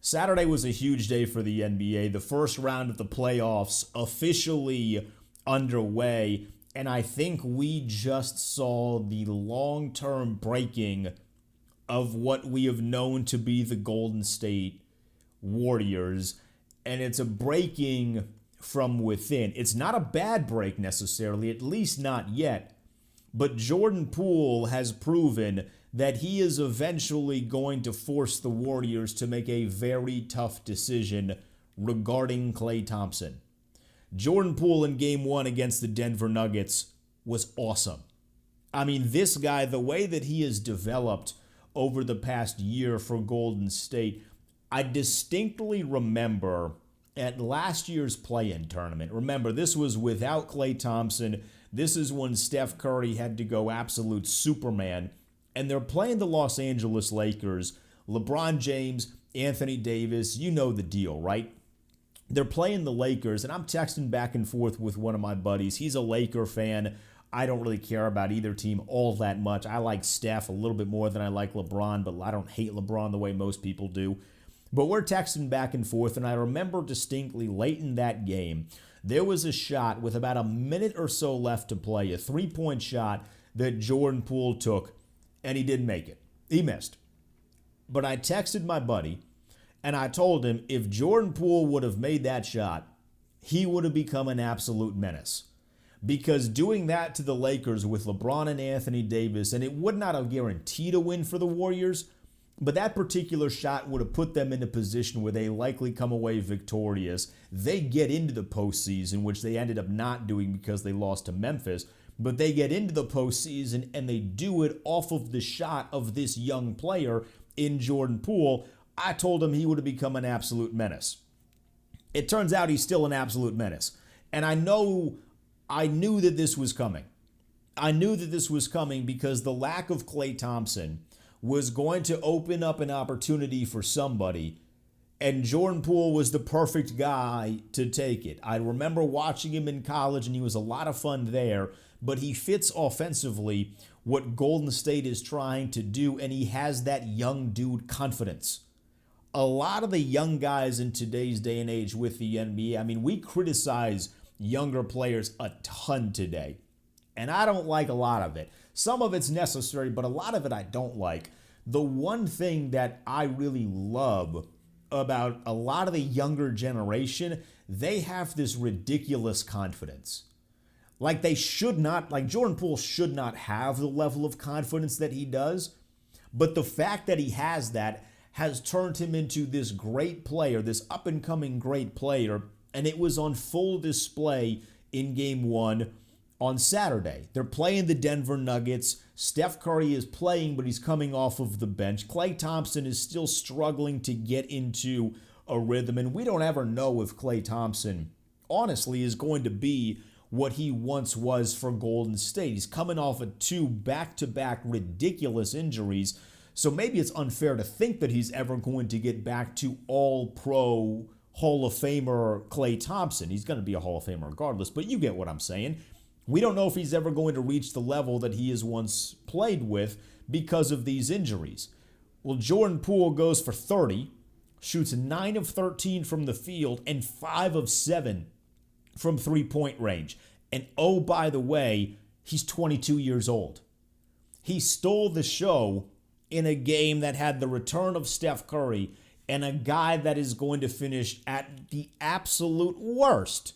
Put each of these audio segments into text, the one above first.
Saturday was a huge day for the NBA. The first round of the playoffs officially underway, and I think we just saw the long-term breaking of what we have known to be the Golden State Warriors, and it's a breaking from within. It's not a bad break necessarily, at least not yet, but Jordan Poole has proven that he is eventually going to force the Warriors to make a very tough decision regarding Klay Thompson. Jordan Poole in Game 1 against the Denver Nuggets was awesome. I mean, this guy, the way that he has developed over the past year for Golden State, I distinctly remember at last year's play-in tournament. Remember, this was without Klay Thompson. This is when Steph Curry had to go absolute Superman. And they're playing the Los Angeles Lakers. LeBron James, Anthony Davis, you know the deal, right? They're playing the Lakers, and I'm texting back and forth with one of my buddies. He's a Laker fan. I don't really care about either team all that much. I like Steph a little bit more than I like LeBron, but I don't hate LeBron the way most people do. But we're texting back and forth, and I remember distinctly late in that game, there was a shot with about a minute or so left to play, a three-point shot that Jordan Poole took, and he didn't make it. He missed. But I texted my buddy, and I told him if Jordan Poole would have made that shot, he would have become an absolute menace. Because doing that to the Lakers with LeBron and Anthony Davis, and it would not have guaranteed a win for the Warriors, but that particular shot would have put them in a position where they likely come away victorious. They get into the postseason, which they ended up not doing because they lost to Memphis. But they get into the postseason and they do it off of the shot of this young player in Jordan Poole. I told him he would have become an absolute menace. It turns out he's still an absolute menace. And I knew that this was coming. I knew that this was coming because the lack of Klay Thompson was going to open up an opportunity for somebody, and Jordan Poole was the perfect guy to take it. I remember watching him in college, and he was a lot of fun there, but he fits offensively what Golden State is trying to do, and he has that young dude confidence. A lot of the young guys in today's day and age with the NBA, I mean, we criticize younger players a ton today, and I don't like a lot of it. Some of it's necessary, but a lot of it I don't like. The one thing that I really love about a lot of the younger generation, they have this ridiculous confidence. Like Jordan Poole should not have the level of confidence that he does, but the fact that he has that has turned him into this great player, this up-and-coming great player, and it was on full display in Game 1 on Saturday. They're playing the Denver Nuggets. Steph Curry is playing, but he's coming off of the bench. Klay Thompson is still struggling to get into a rhythm, and we don't ever know if Klay Thompson, honestly, is going to be what he once was for Golden State. He's coming off of 2 back-to-back ridiculous injuries, so maybe it's unfair to think that he's ever going to get back to all-pro Hall of Famer Klay Thompson. He's going to be a Hall of Famer regardless, but you get what I'm saying. We don't know if he's ever going to reach the level that he has once played with because of these injuries. Well, Jordan Poole goes for 30, shoots 9 of 13 from the field, and 5 of 7 from three-point range. And oh, by the way, he's 22 years old. He stole the show in a game that had the return of Steph Curry and a guy that is going to finish at the absolute worst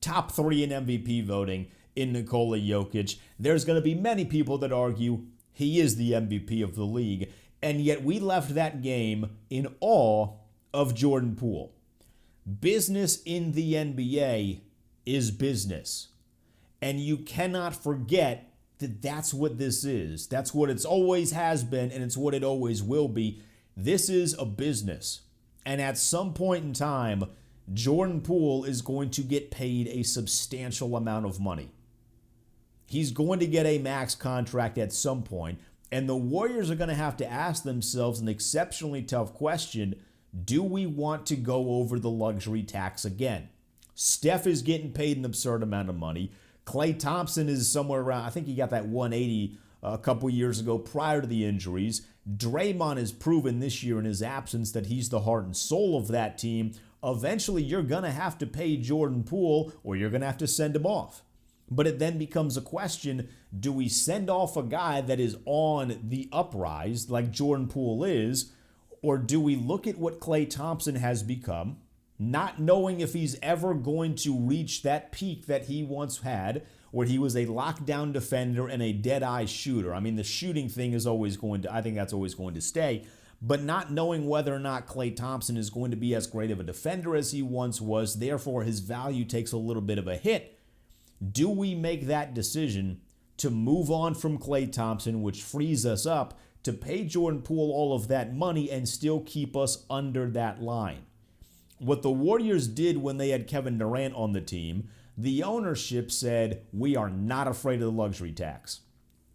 top 3 in MVP voting in Nikola Jokic. There's going to be many people that argue he is the MVP of the league, and yet we left that game in awe of Jordan Poole. Business in the NBA is business, and you cannot forget that that's what this is. That's what it's always has been, and it's what it always will be. This is a business, and at some point in time, Jordan Poole is going to get paid a substantial amount of money. He's going to get a max contract at some point, and the Warriors are going to have to ask themselves an exceptionally tough question. Do we want to go over the luxury tax again? Steph is getting paid an absurd amount of money. Klay Thompson is somewhere around, I think he got that 180 a couple years ago prior to the injuries. Draymond has proven this year in his absence that he's the heart and soul of that team. Eventually, you're going to have to pay Jordan Poole or you're going to have to send him off. But it then becomes a question, do we send off a guy that is on the uprise like Jordan Poole is, or do we look at what Klay Thompson has become, not knowing if he's ever going to reach that peak that he once had, where he was a lockdown defender and a dead-eye shooter. I mean, the shooting thing is always going to, I think that's always going to stay, but not knowing whether or not Klay Thompson is going to be as great of a defender as he once was, therefore his value takes a little bit of a hit. Do we make that decision to move on from Klay Thompson, which frees us up to pay Jordan Poole all of that money and still keep us under that line? What the Warriors did when they had Kevin Durant on the team, the ownership said, we are not afraid of the luxury tax.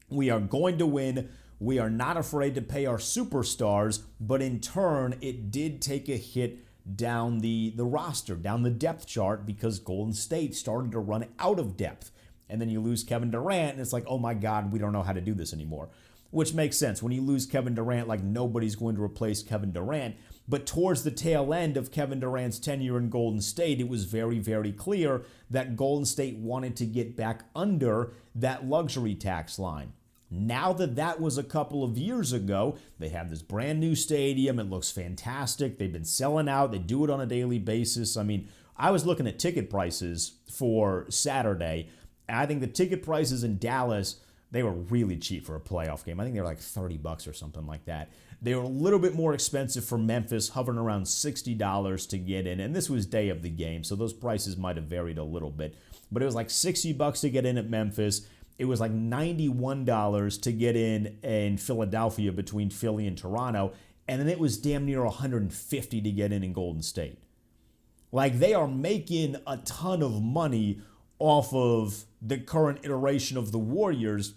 We are going to win. We are not afraid to pay our superstars, but in turn, it did take a hit down the roster, down the depth chart, because Golden State started to run out of depth. And then you lose Kevin Durant, and it's like, oh my God, we don't know how to do this anymore. Which makes sense. When you lose Kevin Durant, like nobody's going to replace Kevin Durant. But towards the tail end of Kevin Durant's tenure in Golden State, it was very, very clear that Golden State wanted to get back under that luxury tax line. Now that that was a couple of years ago, they have this brand new stadium. It looks fantastic. They've been selling out. They do it on a daily basis. I mean, I was looking at ticket prices for Saturday. And I think the ticket prices in Dallas, they were really cheap for a playoff game. I think they were like $30 or something like that. They were a little bit more expensive for Memphis, hovering around $60 to get in. And this was day of the game, so those prices might have varied a little bit. But it was like $60 to get in at Memphis. It was like $91 to get in Philadelphia between Philly and Toronto. And then it was damn near $150 to get in Golden State. Like, they are making a ton of money off of the current iteration of the Warriors.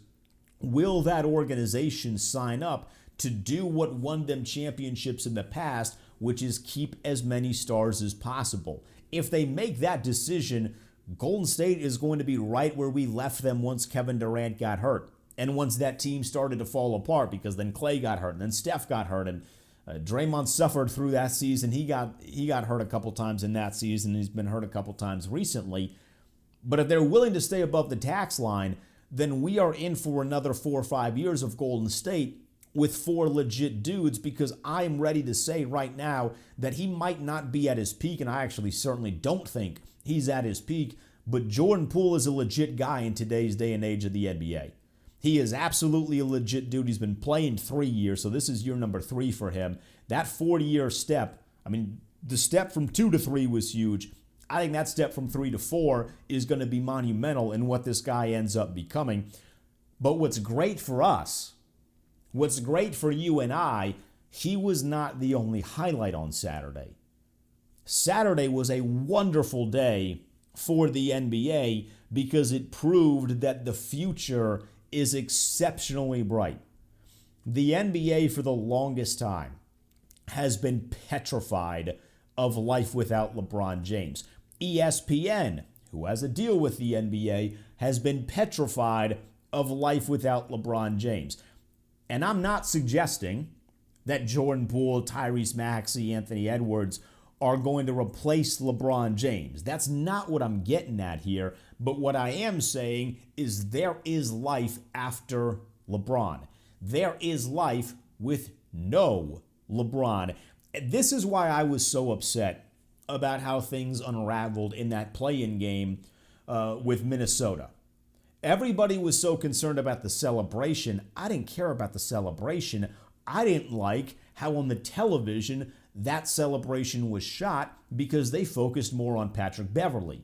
Will that organization sign up to do what won them championships in the past, which is keep as many stars as possible? If they make that decision, Golden State is going to be right where we left them once Kevin Durant got hurt. And once that team started to fall apart, because then Klay got hurt, and then Steph got hurt, and Draymond suffered through that season. He got hurt a couple times in that season. He's been hurt a couple times recently. But if they're willing to stay above the tax line, then we are in for another 4 or 5 years of Golden State with 4 legit dudes, because I'm ready to say right now that he might not be at his peak, and I actually certainly don't think he's at his peak, but Jordan Poole is a legit guy in today's day and age of the NBA. He is absolutely a legit dude. He's been playing 3 years, so this is year number 3 for him. That 40-year step, I mean, the step from 2 to 3 was huge. I think that step from 3 to 4 is going to be monumental in what this guy ends up becoming. But what's great for us, what's great for you and I, he was not the only highlight on Saturday. Saturday was a wonderful day for the NBA because it proved that the future is exceptionally bright. The NBA for the longest time has been petrified of life without LeBron James. ESPN, who has a deal with the NBA, has been petrified of life without LeBron James. And I'm not suggesting that Jordan Poole, Tyrese Maxey, Anthony Edwards are going to replace LeBron James. That's not what I'm getting at here. But what I am saying is there is life after LeBron. There is life with no LeBron. This is why I was so upset about how things unraveled in that play-in game with Minnesota. Everybody was so concerned about the celebration. I didn't care about the celebration. I didn't like how on the television that celebration was shot because they focused more on Patrick Beverley.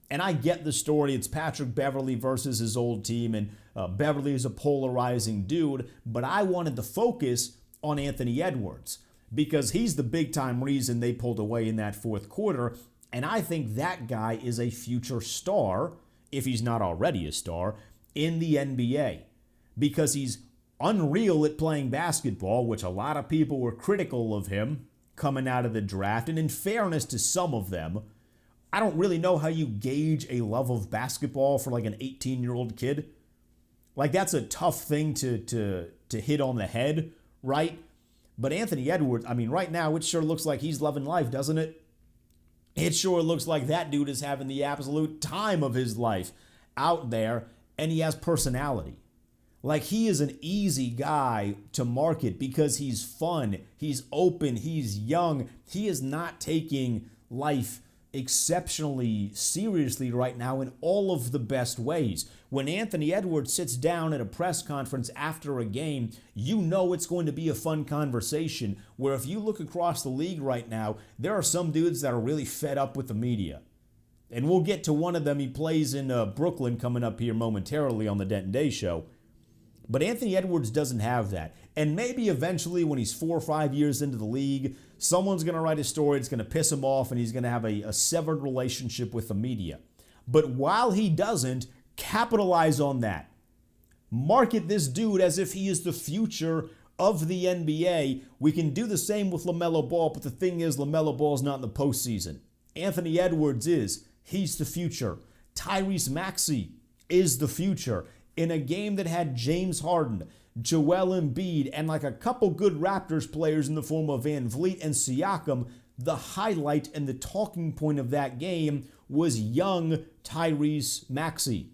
And I get the story. It's Patrick Beverley versus his old team, and Beverley is a polarizing dude, but I wanted to focus on Anthony Edwards because he's the big-time reason they pulled away in that fourth quarter, and I think that guy is a future star, if he's not already a star, in the NBA because he's unreal at playing basketball, which a lot of people were critical of him coming out of the draft. And in fairness to some of them, I don't really know how you gauge a love of basketball for like an 18-year-old kid. Like, that's a tough thing to hit on the head right? But Anthony Edwards, I mean, right now, it sure looks like he's loving life, doesn't it? It sure looks like that dude is having the absolute time of his life out there, and he has personality. Like, he is an easy guy to market because he's fun, he's open, he's young. He is not taking life exceptionally seriously right now in all of the best ways. When Anthony Edwards sits down at a press conference after a game, you know it's going to be a fun conversation, where if you look across the league right now, there are some dudes that are really fed up with the media. And we'll get to one of them. He plays in Brooklyn coming up here momentarily on the Denton Day Show. But Anthony Edwards doesn't have that. And maybe eventually when he's 4 or 5 years into the league, someone's going to write a story, it's going to piss him off, and he's going to have a severed relationship with the media. But while he doesn't, capitalize on that. Market this dude as if he is the future of the NBA. We can do the same with LaMelo Ball, but the thing is, LaMelo Ball's not in the postseason. Anthony Edwards is. He's the future. Tyrese Maxey is the future. In a game that had James Harden, Joel Embiid, and like a couple good Raptors players in the form of Van Vliet and Siakam, the highlight and the talking point of that game was young Tyrese Maxey.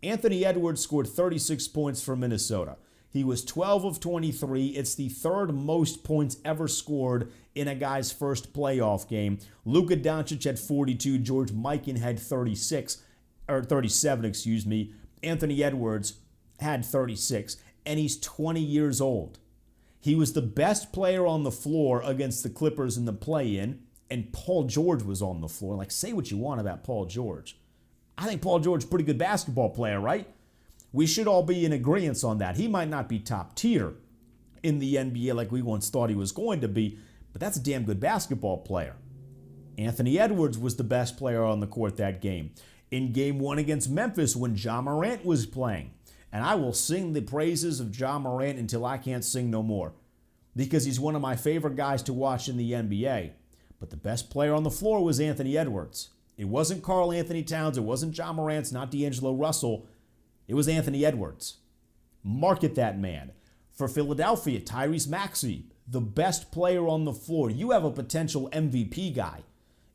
Anthony Edwards scored 36 points for Minnesota. He was 12 of 23. It's the third most points ever scored in a guy's first playoff game. Luka Doncic had 42. George Mikan had 37. Anthony Edwards had 36, and he's 20 years old. He was the best player on the floor against the Clippers in the play-in, and Paul George was on the floor. Like, say what you want about Paul George. I think Paul George is a pretty good basketball player, right? We should all be in agreement on that. He might not be top tier in the NBA like we once thought he was going to be, but that's a damn good basketball player. Anthony Edwards was the best player on the court that game. In Game 1 against Memphis when Ja Morant was playing. And I will sing the praises of Ja Morant until I can't sing no more, because he's one of my favorite guys to watch in the NBA. But the best player on the floor was Anthony Edwards. It wasn't Karl Anthony Towns. It wasn't Ja Morant. It's not D'Angelo Russell. It was Anthony Edwards. Market that man. For Philadelphia, Tyrese Maxey, the best player on the floor. You have a potential MVP guy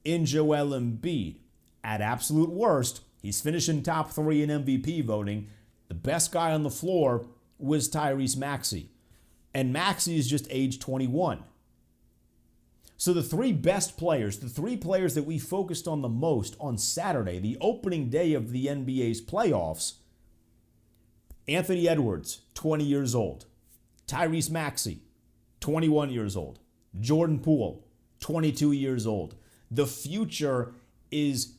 in Joel Embiid. At absolute worst, he's finishing top 3 in MVP voting. The best guy on the floor was Tyrese Maxey. And Maxey is just age 21. So the three best players, the three players that we focused on the most on Saturday, the opening day of the NBA's playoffs: Anthony Edwards, 20 years old. Tyrese Maxey, 21 years old. Jordan Poole, 22 years old. The future is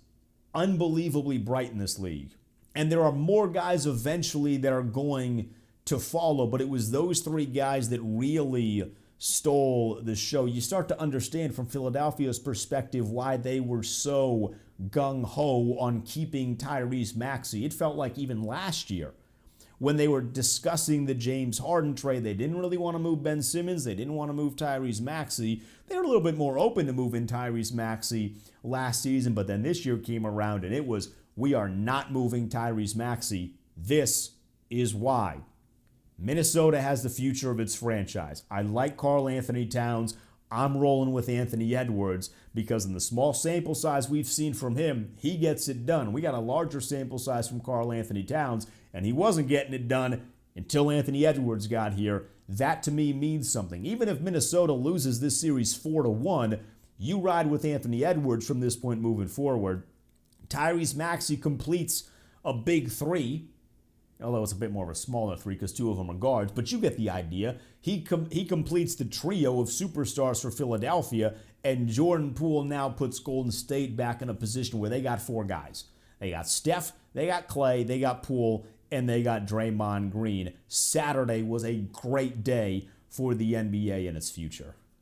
unbelievably bright in this league. And there are more guys eventually that are going to follow, but it was those three guys that really stole the show. You start to understand from Philadelphia's perspective why they were so gung-ho on keeping Tyrese Maxey. It felt like even last year, when they were discussing the James Harden trade, they didn't really want to move Ben Simmons. They didn't want to move Tyrese Maxey. They were a little bit more open to moving Tyrese Maxey last season, but then this year came around and it was, we are not moving Tyrese Maxey. This is why. Minnesota has the future of its franchise. I like Karl Anthony Towns. I'm rolling with Anthony Edwards because in the small sample size we've seen from him, he gets it done. We got a larger sample size from Karl Anthony Towns, and he wasn't getting it done until Anthony Edwards got here. That to me means something. Even if Minnesota loses this series 4-1, you ride with Anthony Edwards from this point moving forward. Tyrese Maxey completes a big three, although it's a bit more of a smaller three because two of them are guards, but you get the idea. He completes the trio of superstars for Philadelphia, and Jordan Poole now puts Golden State back in a position where they got four guys. They got Steph, they got Clay, they got Poole, and they got Draymond Green. Saturday was a great day for the NBA and its future.